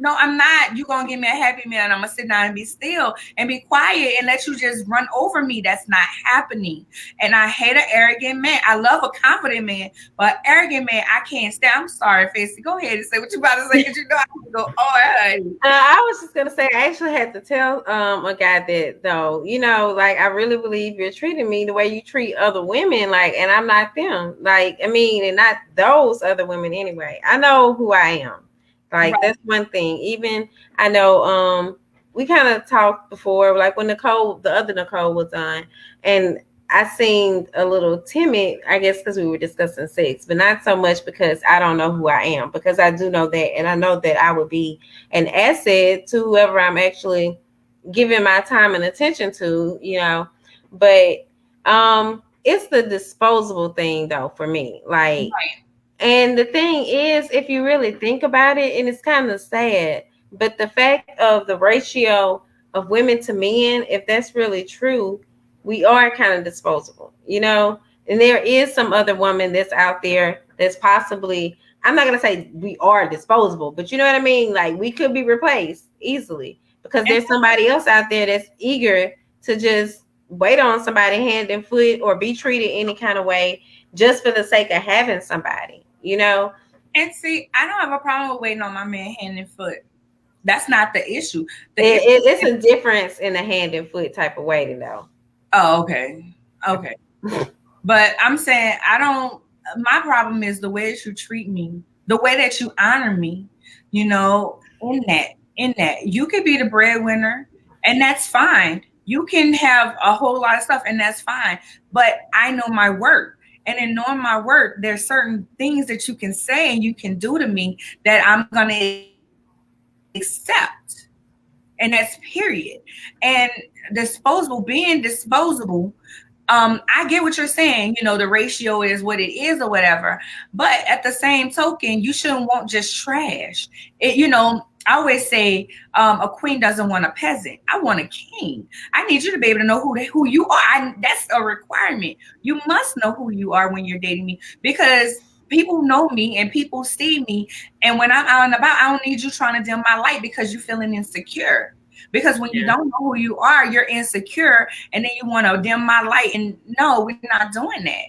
Speaker 1: No, I'm not. You're going to give me a happy meal and I'm going to sit down and be still and be quiet and let you just run over me. That's not happening. And I hate an arrogant man. I love a confident man, but arrogant man, I can't stand. I'm sorry, Facey. Go ahead and say what you about to say because you know I can go, all right.
Speaker 2: I was just going to say, I actually had to tell a guy that, though, you know, like, I really believe you're treating me the way you treat other women, like, and I'm not them. Like, I mean, and not those other women anyway. I know who I am. Like, right. That's one thing. Even I know we kind of talked before, like when the other Nicole was on, and I seemed a little timid, I guess, because we were discussing sex, but not so much because I don't know who I am, because I do know that, and I know that I would be an asset to whoever I'm actually giving my time and attention to, you know. But it's the disposable thing, though, for me. Like, right. And the thing is, if you really think about it, and it's kind of sad, But the fact of the ratio of women to men, if that's really true, we are kind of disposable, you know? And there is some other woman that's out there that's possibly, I'm not going to say we are disposable, but you know what I mean? Like we could be replaced easily because
Speaker 1: And
Speaker 2: there's somebody else out there that's eager to just wait on somebody hand and foot or be treated any kind of way just for the sake of having somebody, you know?
Speaker 1: see, I don't have a problem with waiting on my man hand and foot. That's not the issue.
Speaker 2: It's a difference in the hand and foot type of waiting, though.
Speaker 1: Oh, okay. Okay. But I'm saying my problem is the way that you treat me, the way that you honor me, you know, in that. You could be the breadwinner and that's fine. You can have a whole lot of stuff and that's fine. But I know my work. And in knowing my work, there's certain things that you can say and you can do to me that I'm going to accept. And that's period. And being disposable, I get what you're saying, you know, the ratio is what it is or whatever. But at the same token, you shouldn't want just trash. You know, I always say a queen doesn't want a peasant. I want a king. I need you to be able to know who you are. That's a requirement. You must know who you are when you're dating me because people know me and people see me. And when I'm out and about, I don't need you trying to dim my light because you're feeling insecure. Because when you don't know who you are, you're insecure, and then you want to dim my light. And no, we're not doing that.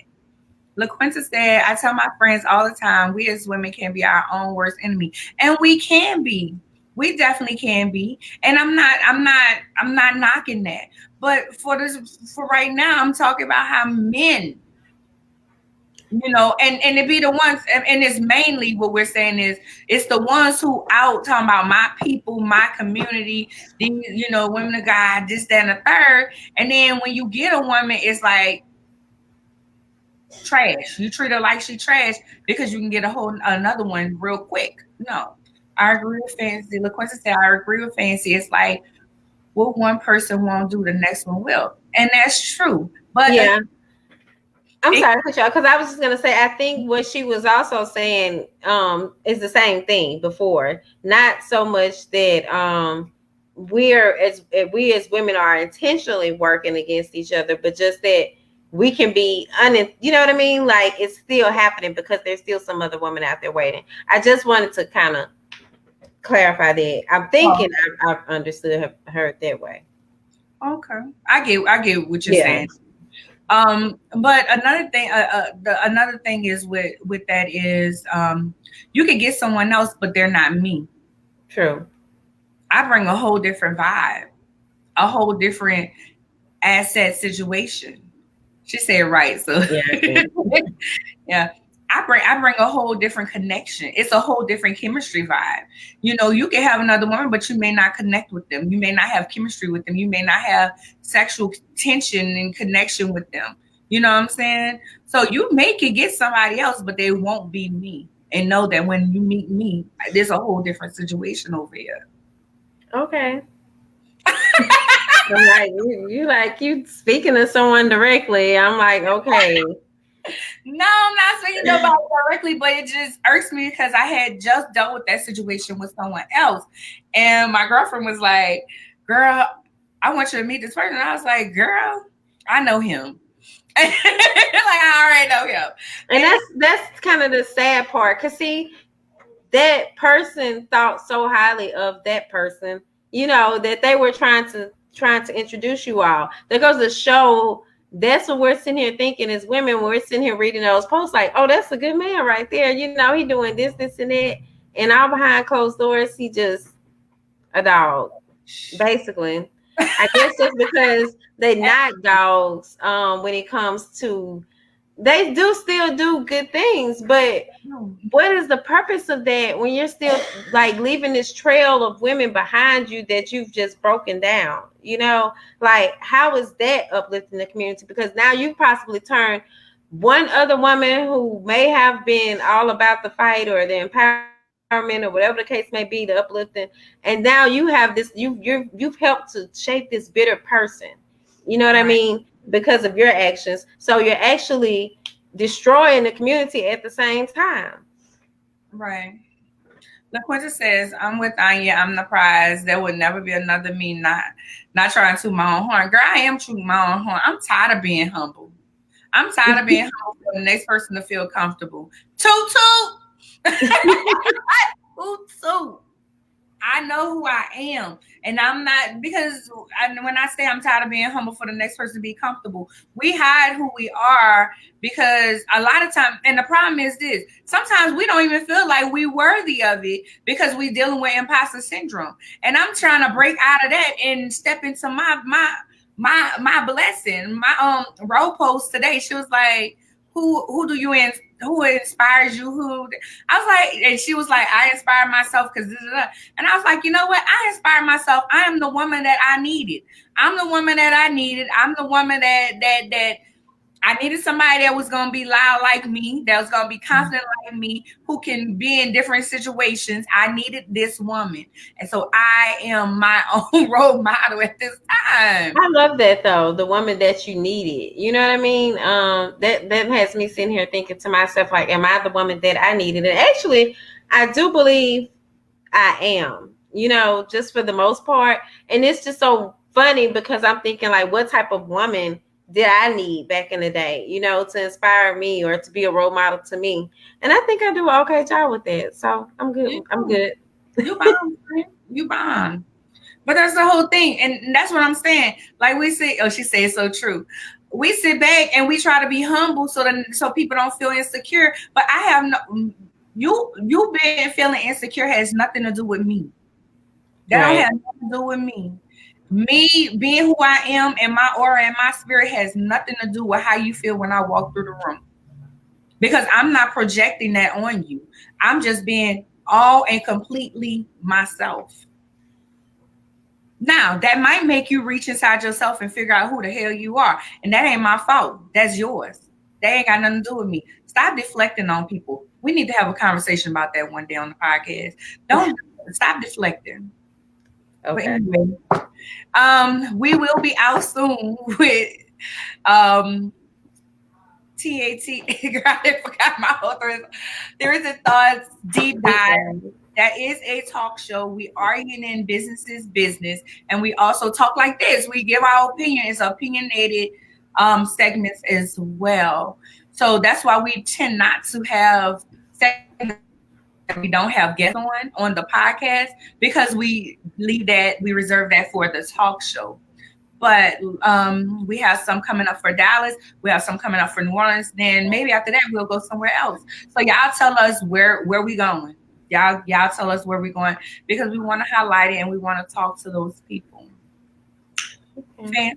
Speaker 1: LaQuinta said, I tell my friends all the time, we as women can be our own worst enemy. And we can be. We definitely can be. And I'm not knocking that. But for right now, I'm talking about how men, you know, and it be the ones, and it's mainly what we're saying is it's the ones who out talking about my people, my community, these, you know, women of God, this, that, and the third. And then when you get a woman, it's like trash. You treat her like she trash because you can get another one real quick. No, I agree with Fancy. LaQuinta said, I agree with Fancy. It's like what one person won't do, the next one will, and that's true. But
Speaker 2: yeah. I'm sorry, because I was just gonna say I think what she was also saying is the same thing before. Not so much that we as women are intentionally working against each other, but just that we can be you know what I mean? Like it's still happening because there's still some other woman out there waiting. I just wanted to kind of clarify that. I'm thinking I've understood her that way.
Speaker 1: Okay, I get what you're saying. But another thing is with that is you could get someone else, but they're not me.
Speaker 2: True.
Speaker 1: I bring a whole different vibe, a whole different asset situation. She said right, so yeah. I bring a whole different connection. It's a whole different chemistry vibe. You know, you can have another woman, but you may not connect with them. You may not have chemistry with them. You may not have sexual tension and connection with them. You know what I'm saying? So you may could get somebody else, but they won't be me. And know that when you meet me, there's a whole different situation over here.
Speaker 2: Okay. I'm like you speaking to someone directly. I'm like, okay.
Speaker 1: No, I'm not speaking to nobody directly, but it just irks me because I had just dealt with that situation with someone else. And my girlfriend was like, girl, I want you to meet this person. And I was like, girl, I know him. Like I already know him.
Speaker 2: And that's kind of the sad part. Cause see, that person thought so highly of that person, you know, that they were trying to introduce you all. That goes to show that's what we're sitting here thinking as women. We're sitting here reading those posts like, oh, that's a good man right there. You know, he doing this, and that. And all behind closed doors, he just a dog, basically. I guess it's because they not dogs when it comes to, they do still do good things, but what is the purpose of that when you're still like leaving this trail of women behind you that you've just broken down? You know, like how is that uplifting the community? Because now you possibly turned one other woman who may have been all about the fight or the empowerment or whatever the case may be, the uplifting, and now you have this, you've helped to shape this bitter person. You know what I mean? Because of your actions. So you're actually destroying the community at the same time.
Speaker 1: Right. LaQuinta says, I'm with Anya. I'm the prize. There will never be another me not trying to my own horn. Girl, I am true my own horn. I'm tired of being humble. I'm tired of being humble for the next person to feel comfortable. Toot toot. Toot toot. I know who I am, and I'm not, because when I say I'm tired of being humble for the next person to be comfortable, we hide who we are because a lot of times, and the problem is this: sometimes we don't even feel like we worthy of it because we're dealing with imposter syndrome. And I'm trying to break out of that and step into my blessing. My role post today, she was like, "Who do you who inspires you? Who?" I was like, and she was like, "I inspire myself because this is." And I was like, you know what? I inspire myself. I am the woman that I needed. I'm the woman that I needed. I'm the woman that I needed somebody that was going to be loud like me, that was going to be confident like me, who can be in different situations. I needed this woman. And so I am my own role model at this time.
Speaker 2: I love that though, the woman that you needed. You know what I mean? That has me sitting here thinking to myself, like, am I the woman that I needed? And actually, I do believe I am, you know, just for the most part. And it's just so funny because I'm thinking, like, what type of woman did I need back in the day, you know, to inspire me or to be a role model to me? And I think I do an okay job with that. So I'm good. I'm good.
Speaker 1: You bomb, you bomb. But that's the whole thing. And that's what I'm saying. Like we say, oh, she said it's so true. We sit back and we try to be humble so people don't feel insecure. But I have no, you being feeling insecure has nothing to do with me. That don't have nothing to do with me. Me being who I am and my aura and my spirit has nothing to do with how you feel when I walk through the room. Because I'm not projecting that on you. I'm just being all and completely myself. Now, that might make you reach inside yourself and figure out who the hell you are. And that ain't my fault. That's yours. That ain't got nothing to do with me. Stop deflecting on people. We need to have a conversation about that one day on the podcast. Don't stop deflecting.
Speaker 2: Okay.
Speaker 1: But anyway, we will be out soon with TAT. Girl, I forgot my author. There is a thoughts deep dive. That is a talk show. We argue in business, and we also talk like this. We give our opinion. It's opinionated segments as well. So that's why we tend not to have segments that we don't have guests on the podcast, because we reserve that for the talk show. But we have some coming up for Dallas. We have some coming up for New Orleans. Then maybe after that we'll go somewhere else. So y'all tell us where we going. Y'all tell us where we're going, because we want to highlight it and we want to talk to those people. Okay.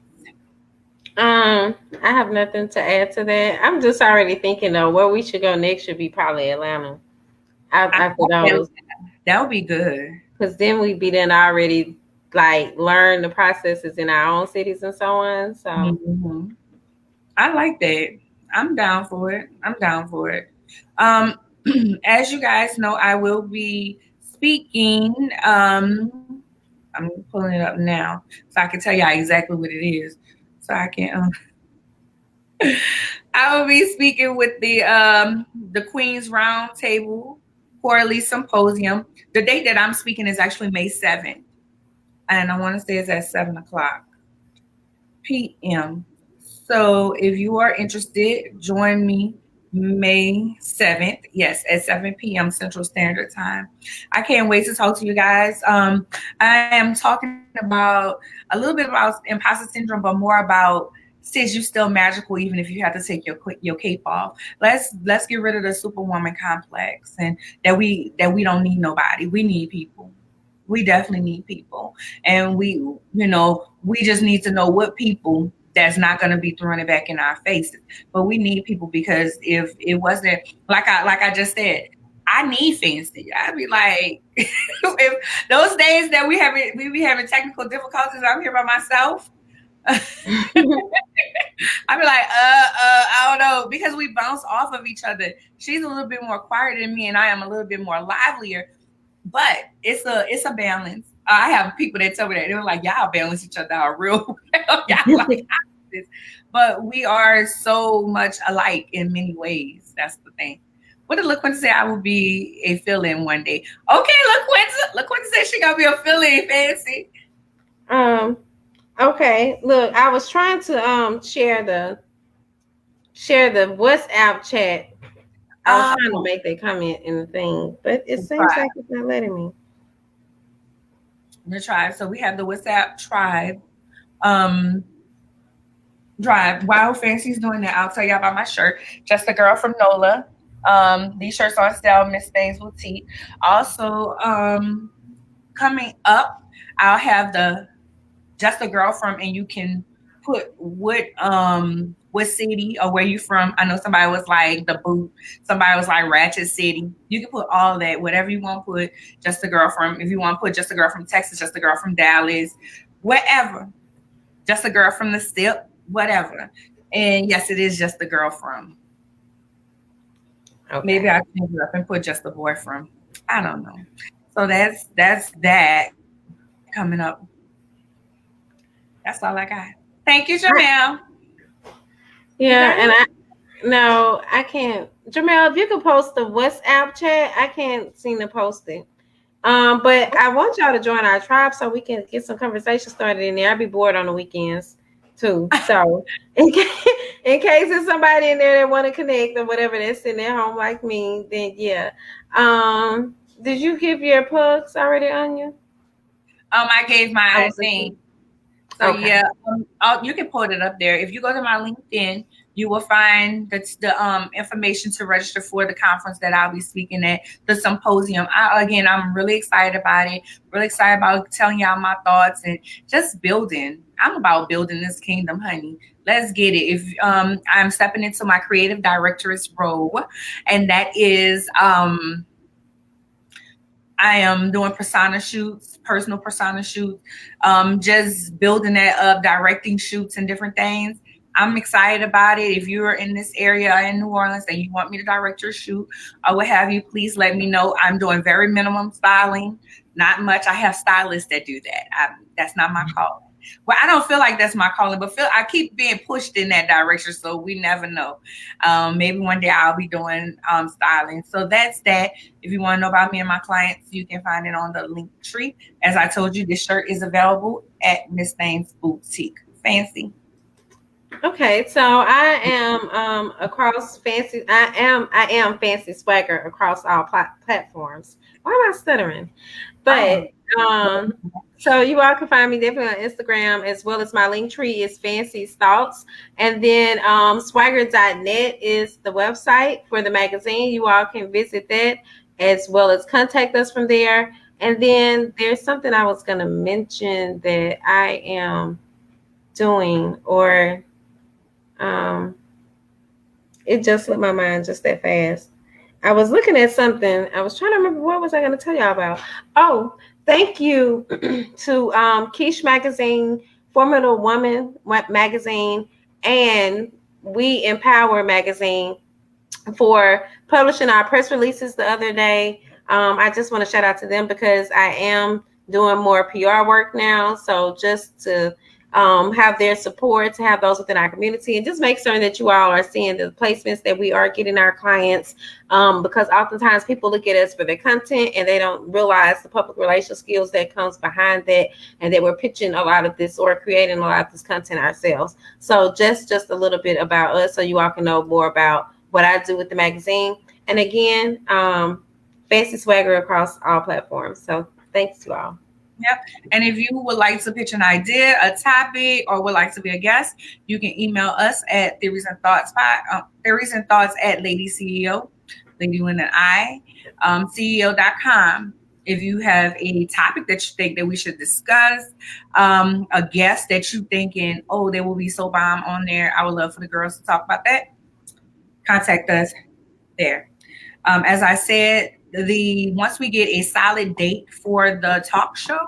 Speaker 2: I have nothing to add to that. I'm just already thinking though, where we should go next should be probably Atlanta. After those,
Speaker 1: that would be good,
Speaker 2: because then we'd be then already like learn the processes in our own cities and so on. So
Speaker 1: I like that. I'm down for it. As you guys know, I will be speaking. I'm pulling it up now so I can tell y'all exactly what it is. So I can. I will be speaking with the Queen's Roundtable Quarterly Symposium. The date that I'm speaking is actually May 7th, and I want to say it's at 7:00 p.m. So if you are interested, join me May 7th. Yes, at 7 p.m. Central Standard Time. I can't wait to talk to you guys. I am talking about a little bit about imposter syndrome, but more about, sis, you still magical even if you have to take your cape off. Let's get rid of the superwoman complex, and that we don't need nobody. We need people. We definitely need people, and we just need to know what people that's not going to be throwing it back in our faces. But we need people, because if it wasn't like I just said, I need fancy. I'd be like, if those days that we be having technical difficulties, I'm here by myself. I'd be like, I don't know, because we bounce off of each other. She's a little bit more quiet than me, and I am a little bit more livelier. But it's a balance. I have people that tell me that they're like, y'all balance each other out real well. Y'all like this. But we are so much alike in many ways. That's the thing. What did LaQuinta say? I will be a fill-in one day. Okay, LaQuinta said she gonna be a fill-in, fancy.
Speaker 2: Okay. Look, I was trying to share the WhatsApp chat. I was trying to make that comment in the thing, but it seems like it's not letting me.
Speaker 1: The tribe. So we have the WhatsApp tribe. Drive. While Fancy's doing that, I'll tell y'all about my shirt. Just a girl from NOLA. These shirts on sale, Miss Thangz Boutique. Also, coming up, I'll have the Just a Girl from, and you can put what city or where you from. I know somebody was like the boot, somebody was like Ratchet City. You can put all that, whatever you want to put. Just a girl from. If you want to put Just a Girl from Texas, Just a Girl from Dallas, wherever. Just a girl from the SIP, whatever. And yes, it is Just a Girl from. Okay. Maybe I can change it up and put Just a Boy from. I don't know. So that's that coming up. That's all I got. Thank you, Jamel.
Speaker 2: Yeah, and I can't. Jamel, if you could post the WhatsApp chat, I can't seem to post it. But I want y'all to join our tribe so we can get some conversation started in there. I'd be bored on the weekends too. So in case there's somebody in there that want to connect or whatever, that's sitting at home like me, then yeah. Did you give your plugs already, Anya?
Speaker 1: I gave my thing. So okay. Yeah, you can put it up there. If you go to my LinkedIn, you will find the information to register for the conference that I'll be speaking at, the Symposium. I'm really excited about it. Really excited about telling y'all my thoughts and just building. I'm about building this kingdom, honey. Let's get it. If I'm stepping into my creative director's role, and that is I am doing persona shoots, personal persona shoots, just building that up, directing shoots and different things. I'm excited about it. If you're in this area in New Orleans and you want me to direct your shoot or what have you, please let me know. I'm doing very minimum styling, not much. I have stylists that do that. That's not my calling. Well, I don't feel like that's my calling, but I keep being pushed in that direction, so we never know. Maybe one day I'll be doing styling. So that's that. If you want to know about me and my clients, you can find it on the link tree. As I told you, this shirt is available at Miss Thangz Boutique. Fancy.
Speaker 2: Okay, so I am across Fancy. I am Fancy Swagger across all platforms. Why am I stuttering? But so you all can find me definitely on Instagram, as well as my link tree is Fancy's Thoughts, and then swagher.net is the website for the magazine. You all can visit that, as well as contact us from there. And then there's something I was going to mention that I am doing, or it just slipped my mind just that fast. I was looking at something. I was trying to remember, what was I going to tell y'all about? Oh, thank you to Quiche Magazine, Formidable Woman Magazine, and We Empower Magazine for publishing our press releases the other day. I just want to shout out to them because I am doing more PR work now. So just to have their support, to have those within our community, and just make sure that you all are seeing the placements that we are getting our clients, because oftentimes people look at us for their content and they don't realize the public relations skills that comes behind that, and that we're pitching a lot of this or creating a lot of this content ourselves. So just a little bit about us so you all can know more about what I do with the magazine. And again, Fancy Swagger across all platforms. So thanks to all.
Speaker 1: Yep. And if you would like to pitch an idea, a topic, or would like to be a guest, you can email us at theories and thoughts at LadiCEO, Lady with an I, CEO.com. If you have a topic that you think that we should discuss, a guest that you thinking, oh, they will be so bomb on there, I would love for the girls to talk about that. Contact us there. As I said, once we get a solid date for the talk show,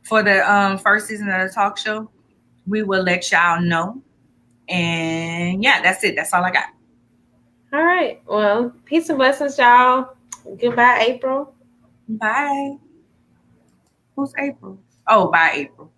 Speaker 1: for the first season of the talk show, we will let y'all know. And yeah, that's it. That's all I got.
Speaker 2: All right. Well, peace and blessings, y'all. Goodbye, April.
Speaker 1: Bye. Who's April? Oh, bye, April.